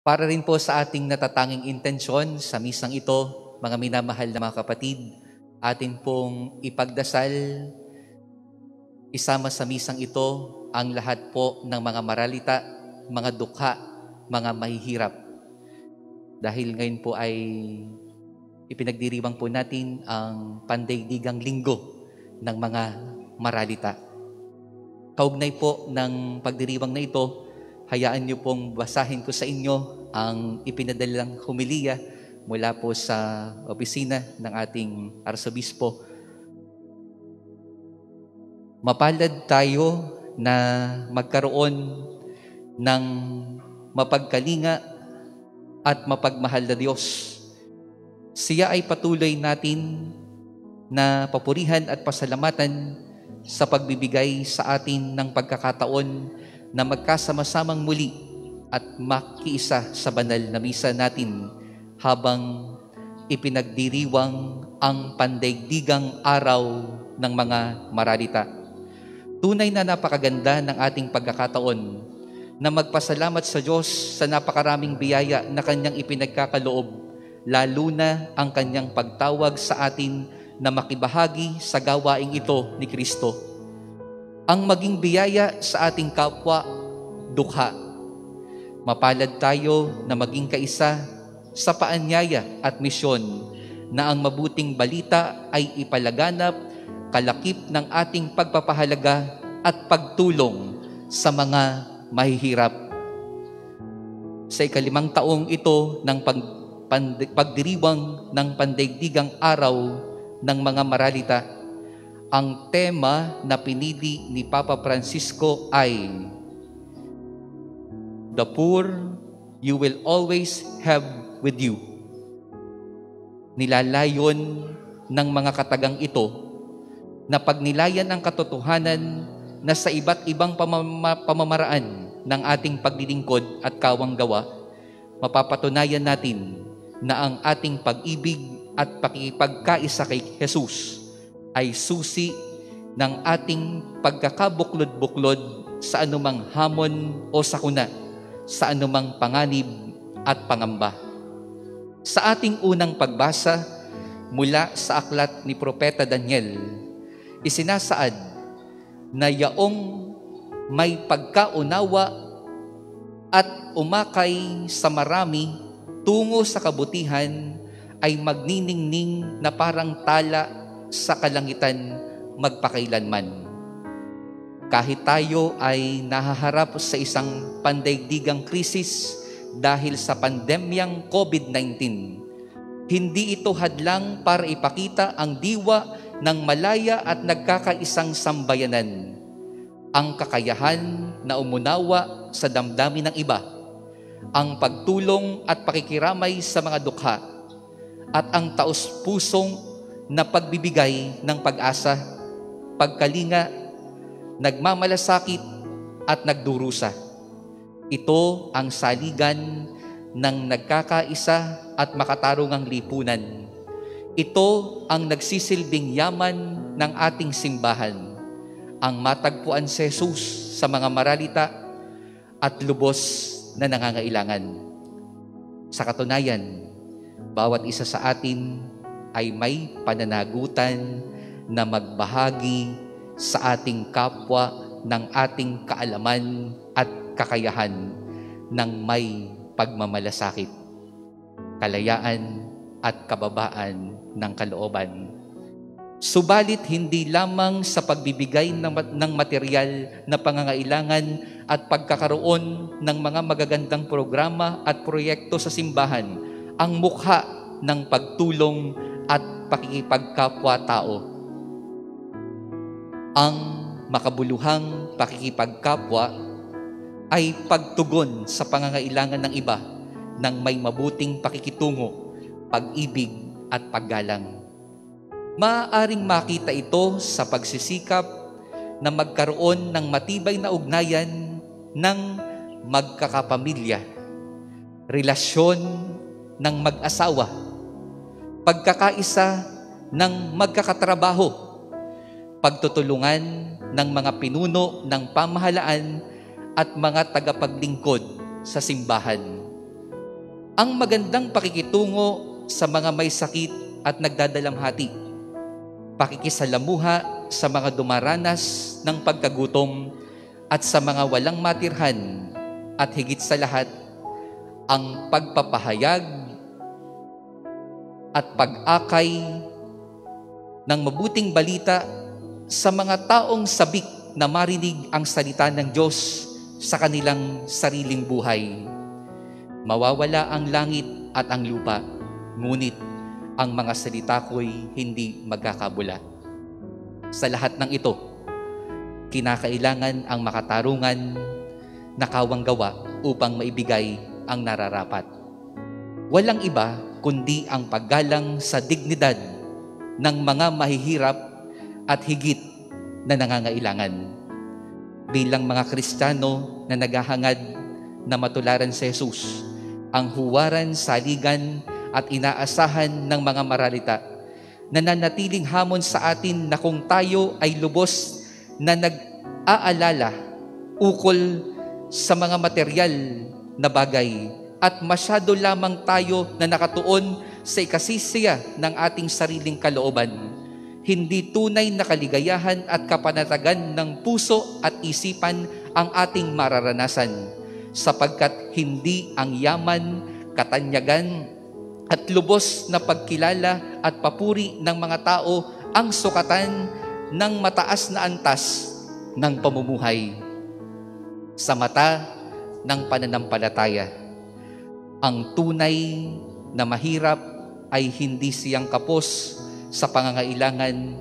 Para rin po sa ating natatanging intensyon sa misang ito, mga minamahal na mga kapatid, atin pong ipagdasal, isama sa misang ito ang lahat po ng mga maralita, mga dukha, mga mahihirap. Dahil ngayon po ay ipinagdiriwang po natin ang pandaigdigang linggo ng mga maralita. Kaugnay po ng pagdiriwang na ito, hayaan niyo pong basahin ko sa inyo ang ipinadalang homilya mula po sa opisina ng ating arsobispo. Mapalad tayo na magkaroon ng mapagkalinga at mapagmahal na Diyos. Siya ay patuloy natin na papurihan at pasalamatan sa pagbibigay sa atin ng pagkakataon na magkasama-samang muli at makiisa sa banal na misa natin habang ipinagdiriwang ang pandaigdigang araw ng mga maralita. Tunay na napakaganda ng ating pagkakataon na magpasalamat sa Diyos sa napakaraming biyaya na Kanyang ipinagkakaloob, lalo na ang Kanyang pagtawag sa atin na makibahagi sa gawaing ito ni Kristo. Ang maging biyaya sa ating kapwa, dukha. Mapalad tayo na maging kaisa sa paanyaya at misyon na ang mabuting balita ay ipalaganap kalakip ng ating pagpapahalaga at pagtulong sa mga mahihirap. Sa ika-5 taong ito ng pagdiriwang ng pandaigdigang araw ng mga maralita, ang tema na pinili ni Papa Francisco ay "The poor you will always have with you." Nilalayon ng mga katagang ito na pagnilayan ang katotohanan na sa iba't ibang pamamaraan ng ating paglilingkod at kawanggawa, mapapatunayan natin na ang ating pag-ibig at pakikipagkaisa kay Jesus ay susi ng ating pagkakabuklod-buklod sa anumang hamon o sakuna, sa anumang panganib at pangamba. Sa ating unang pagbasa mula sa aklat ni Propeta Daniel, isinasaad na yaong may pagkaunawa at umakay sa marami tungo sa kabutihan ay magniningning na parang tala sa kalangitan magpakailanman. Kahit tayo ay nahaharap sa isang pandaigdigang krisis dahil sa pandemyang COVID-19, hindi ito hadlang para ipakita ang diwa ng malaya at nagkakaisang sambayanan, ang kakayahan na umunawa sa damdamin ng iba, ang pagtulong at pakikiramay sa mga dukha, at ang taos-pusong na pagbibigay ng pag-asa, pagkalinga, nagmamalasakit at nagdurusa. Ito ang saligan ng nagkakaisa at makatarungang lipunan. Ito ang nagsisilbing yaman ng ating simbahan, ang matagpuan si Jesus sa mga maralita at lubos na nangangailangan. Sa katunayan, bawat isa sa atin ay may pananagutan na magbahagi sa ating kapwa ng ating kaalaman at kakayahan ng may pagmamalasakit, kalayaan at kababaan ng kalooban. Subalit hindi lamang sa pagbibigay ng material na pangangailangan at pagkakaroon ng mga magagandang programa at proyekto sa simbahan ang mukha ng pagtulong at pakikipagkapwa-tao. Ang makabuluhang pakikipagkapwa ay pagtugon sa pangangailangan ng iba ng may mabuting pakikitungo, pag-ibig at paggalang. Maaaring makita ito sa pagsisikap na magkaroon ng matibay na ugnayan ng magkakapamilya, relasyon ng mag-asawa, pagkakaisa ng magkakatrabaho, pagtutulungan ng mga pinuno ng pamahalaan at mga tagapaglingkod sa simbahan. ang magandang pakikitungo sa mga may sakit at nagdadalamhati, pakikisalamuha sa mga dumaranas ng pagkagutom at sa mga walang matirhan, at higit sa lahat, ang pagpapahayag at pag-akay ng mabuting balita sa mga taong sabik na marinig ang salita ng Diyos sa kanilang sariling buhay. Mawawala ang langit at ang lupa, ngunit ang mga salita ko'y hindi magkakabula. Sa lahat ng ito, kinakailangan ang makatarungan na kawang-gawa upang maibigay ang nararapat. Walang iba kundi ang paggalang sa dignidad ng mga mahihirap at higit na nangangailangan. Bilang mga Kristiyano na naghahangad na matularan si Jesus, ang huwaran, saligan at inaasahan ng mga maralita, nananatiling hamon sa atin na kung tayo ay lubos na nag-aalala ukol sa mga material na bagay at masyado lamang tayo na nakatuon sa ikasisiya ng ating sariling kalooban, hindi tunay na kaligayahan at kapanatagan ng puso at isipan ang ating mararanasan, sapagkat hindi ang yaman, katanyagan at lubos na pagkilala at papuri ng mga tao ang sukatan ng mataas na antas ng pamumuhay. Sa mata ng pananampalataya, ang tunay na mahirap ay hindi siyang kapos sa pangangailangan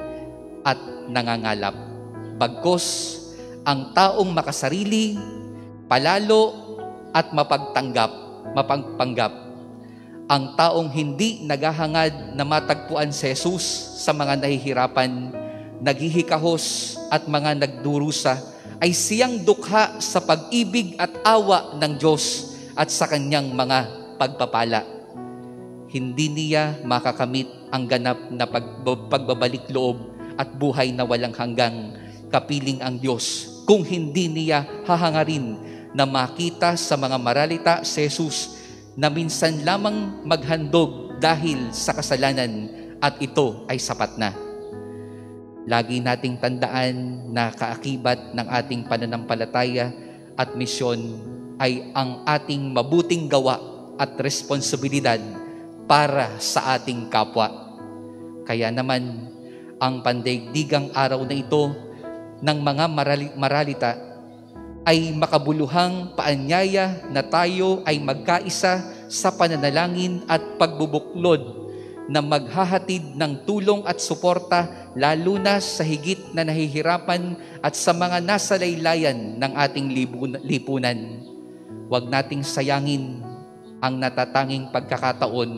at nangangalap. Bagkus, ang taong makasarili, palalo at mapagpanggap. Ang taong hindi naghahangad na matagpuan si Jesus sa mga nahihirapan, naghihikahos at mga nagdurusa, ay siyang dukha sa pag-ibig at awa ng Diyos at sa kanyang mga pagpapala. Hindi niya makakamit ang ganap na pagbabalik loob at buhay na walang hanggang kapiling ang Diyos kung hindi niya hahangarin na makita sa mga maralita si Jesus na minsan lamang maghandog dahil sa kasalanan, at ito ay sapat na. Lagi nating tandaan na kaakibat ng ating pananampalataya at misyon ay ang ating mabuting gawa at responsibilidad para sa ating kapwa. Kaya naman, ang pandaigdigang araw na ito ng mga maralita ay makabuluhang paanyaya na tayo ay magkaisa sa pananalangin at pagbubuklod na maghahatid ng tulong at suporta lalo na sa higit na nahihirapan at sa mga nasa laylayan ng ating lipunan. Huwag nating sayangin ang natatanging pagkakataon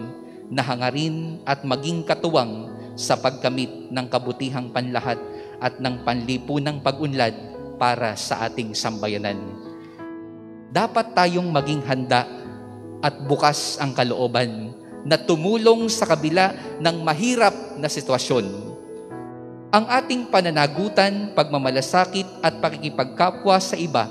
na hangarin at maging katuwang sa pagkamit ng kabutihang panlahat at ng panlipunang pag-unlad para sa ating sambayanan. Dapat tayong maging handa at bukas ang kalooban na tumulong sa kabila ng mahirap na sitwasyon. Ang ating pananagutan, pagmamalasakit at pakikipagkapwa sa iba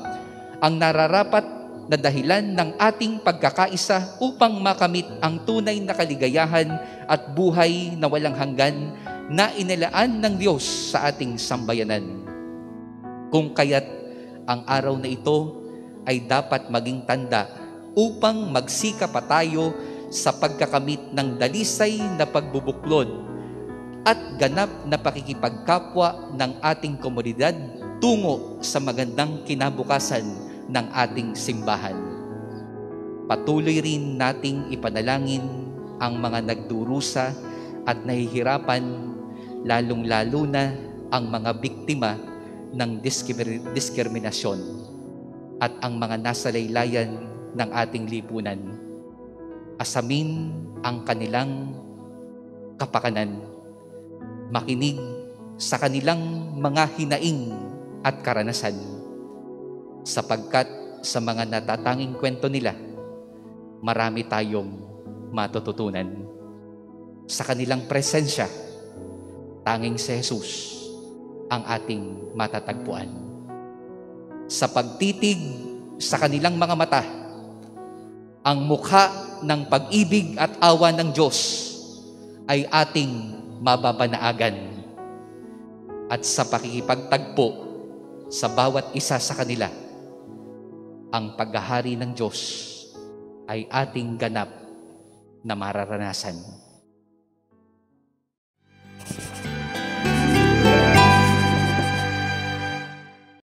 ang nararapat na dahilan ng ating pagkakaisa upang makamit ang tunay na kaligayahan at buhay na walang hanggan na inilaan ng Diyos sa ating sambayanan. Kung kaya't ang araw na ito ay dapat maging tanda upang magsikap pa tayo sa pagkakamit ng dalisay na pagbubuklod at ganap na pakikipagkapwa ng ating komunidad tungo sa magandang kinabukasan ng ating simbahan. Patuloy rin nating ipanalangin ang mga nagdurusa at nahihirapan, lalong-lalo na ang mga biktima ng diskriminasyon at ang mga nasa laylayan ng ating lipunan. Asamin ang kanilang kapakanan, makinig sa kanilang mga hinaing at karanasan, sapagkat sa mga natatanging kwento nila, marami tayong matututunan. Sa kanilang presensya, tanging si Jesus ang ating matatagpuan. Sa pagtitig sa kanilang mga mata, ang mukha ng pag-ibig at awa ng Diyos ay ating mababanaagan. At sa pakikipagtagpo sa bawat isa sa kanila, ang paghahari ng Diyos ay ating ganap na mararanasan.